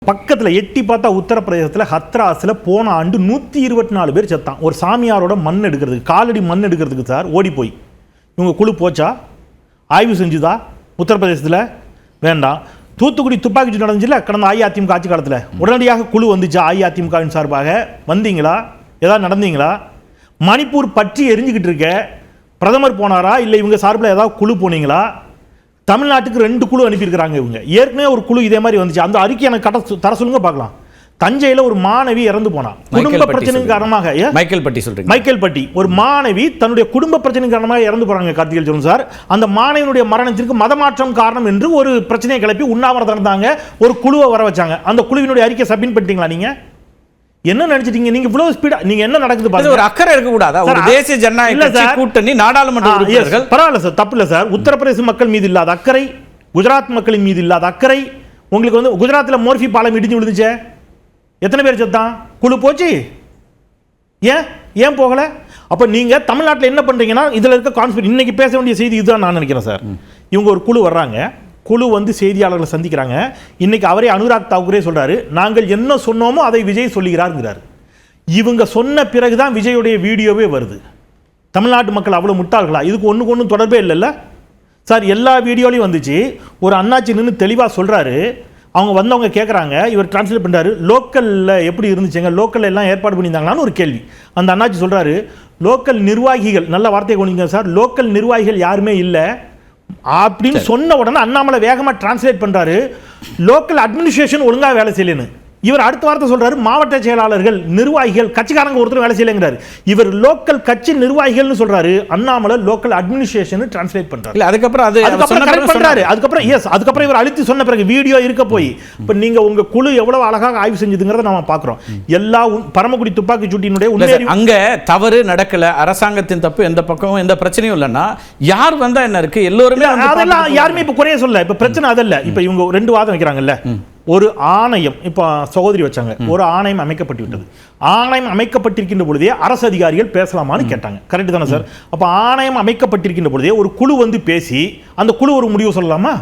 பக்கத்தில் எட்டி பார்த்தா உத்தரப்பிரதேசத்தில் ஹத்ராஸில் போன ஆண்டு 124 பேர் செத்தான். ஒரு சாமியாரோட மண் எடுக்கிறதுக்கு, காலடி மண் எடுக்கிறதுக்கு சார் ஓடி போய். இவங்க குழு போச்சா, ஆய்வு செஞ்சுதா உத்தரப்பிரதேசத்தில்? வேண்டாம். தூத்துக்குடி துப்பாக்கி சூடு நடந்துச்சுல கடந்த அஇஅதிமுக ஆட்சி காலத்தில், உடனடியாக குழு வந்துச்சா அஇஅதிமுகவின் சார்பாக? வந்தீங்களா? ஏதாவது நடந்தீங்களா? மணிப்பூர் பற்றி எரிஞ்சுக்கிட்டு இருக்க பிரதமர் போனாரா, இல்லை இவங்க சார்பில் ஏதாவது குழு போனீங்களா? தமிழ்நாட்டுக்கு 2 குழு அனுப்பியிருக்கிறாங்க இவங்க. ஏற்கனவே ஒரு குழு இதே மாதிரி வந்துச்சு. அந்த அறிக்கை எனக்கு தர சொல்லுங்க பார்க்கலாம். தஞ்சையில் ஒரு மாணவி இறந்து போனா குடும்ப பிரச்சனை காரணமாக. மைக்கேல்பட்டி ஒரு மாணவி தன்னுடைய குடும்ப பிரச்சனை காரணமாக இறந்து போறாங்க. கார்த்திகேயன் சொல்லுங்க சார், அந்த மாணவியினுடைய மரணத்திற்கு மதமாற்றம் காரணம் என்று ஒரு பிரச்சனையை கிளப்பி உண்ணாவிரதம் இருந்தாங்க. ஒரு குழுவை வர வச்சாங்க. அந்த குழுவினுடைய அறிக்கை சப்மிட் பண்ணிட்டீங்களா? நீங்க என்ன நினைச்சிட்டீங்க? நீங்க இவ்வளவு ஸ்பீடா நீங்க என்ன நடக்குது பாருங்க. ஒரு அக்கறை இருக்க கூடாதா? ஒரு தேசிய ஜனநாயக கட்சி கூட்டணி நாடாளுமன்ற உறுப்பினர்கள் பரவாயில்ல சார், தப்பு இல்ல சார். உத்தரப்பிரதேச மக்கள் மீது இல்லாத அக்கறை, குஜராத் மக்களின் மீது இல்லாத அக்கறை உங்களுக்கு வந்து. குஜராத்தில் மோர்ஃபி பாலம் இடிஞ்சு விழுந்துச்சே, எத்தனை பேர் செத்தான்? குழு போச்சு. ஏன் போகல? அப்ப நீங்க தமிழ்நாட்டில் என்ன பண்றீங்கன்னா, இதுல இருக்க கான்ஸ்பிரசி இன்னைக்கு பேச வேண்டிய செய்தி இதுதான் நான் நினைக்கிறேன் சார். இவங்க ஒரு குழு வர்றாங்க, குழு வந்து செய்தியாளர்களை சந்திக்கிறாங்க. இன்னைக்கு அவரே அனுராக் தாக்கூரே சொல்றாரு, நாங்கள் என்ன சொன்னோமோ அதை விஜய் சொல்லுகிறார். இவங்க சொன்ன பிறகுதான் விஜயுடைய வீடியோவே வருது. தமிழ்நாட்டு மக்கள் அவ்வளவு முட்டாள்களா? இதுக்கு ஒன்றுக்கு தொடர்பே இல்லைல்ல சார். எல்லா வீடியோலையும் வந்துச்சு. ஒரு அண்ணாச்சி நின்று தெளிவாக சொல்றாரு. அவங்க வந்தவங்க கேட்குறாங்க, இவர் டிரான்ஸ்லேட் பண்ணுறாரு. லோக்கலில் எப்படி இருந்துச்சுங்க, லோக்கலில் எல்லாம் ஏற்பாடு பண்ணியிருந்தாங்களான்னு ஒரு கேள்வி. அந்த அண்ணாச்சி சொல்றாரு, லோக்கல் நிர்வாகிகள், நல்ல வார்த்தையை கொண்டீங்க சார், லோக்கல் நிர்வாகிகள் யாருமே இல்லை அப்படின்னு சொன்ன உடனே அண்ணாமலை வேகமாக டிரான்ஸ்லேட் பண்றாரு, லோக்கல் அட்மினிஸ்ட்ரேஷன் ஒழுங்காக வேலை செய்யலன்னு. இவர் அடுத்த வார்த்தை சொல்றாரு, மாவட்ட செயலாளர்கள், நிர்வாகிகள், கட்சிக்காரங்க ஒருத்தர் வேலை செய்யலைங்கிறாரு. இவர் லோக்கல் கட்சி நிர்வாகிகள்னு சொல்றாரு, அண்ணாமலை லோக்கல் அட்மினிஸ்ட்ரேஷன் டிரான்ஸ்லேட் பண்றாரு. அதுக்கப்புறம் இவர் அழுத்தி சொன்ன பிறகு வீடியோ இருக்க போய் இப்ப நீங்க உங்க குழு எவ்வளவு அழகாக ஆய்வு செஞ்சதுங்கிறத நாம பாக்குறோம். எல்லா பரமக்குடி துப்பாக்கி சூட்டினுடைய உண்மை அங்க தவறு நடக்கல, அரசாங்கத்தின் தப்பு எந்த பக்கமும் எந்த பிரச்சனையும் இல்லைன்னா யார் வந்தா என்ன இருக்கு, எல்லோருமே அதெல்லாம் யாருமே இப்ப குறைய சொல்ல. இப்ப பிரச்சனை அதல்ல. இப்ப இவங்க 2 வாதம் வைக்கிறாங்கல்ல. ஒரு ஆணையம், இப்போ சகோதரி வச்சாங்க, ஒரு ஆணையம் அமைக்கப்பட்டு விட்டது. ஆணையம் அமைக்கப்பட்டிருக்கின்ற பொழுதே அரசு அதிகாரிகள் பேசலாமான்னு கேட்டாங்க. கரெக்ட் தானே சார்? அப்போ ஆணையம் அமைக்கப்பட்டிருக்கின்ற பொழுதே ஒரு குழு வந்து பேசி அந்த குழு ஒரு முடிவு சொல்லலாமா?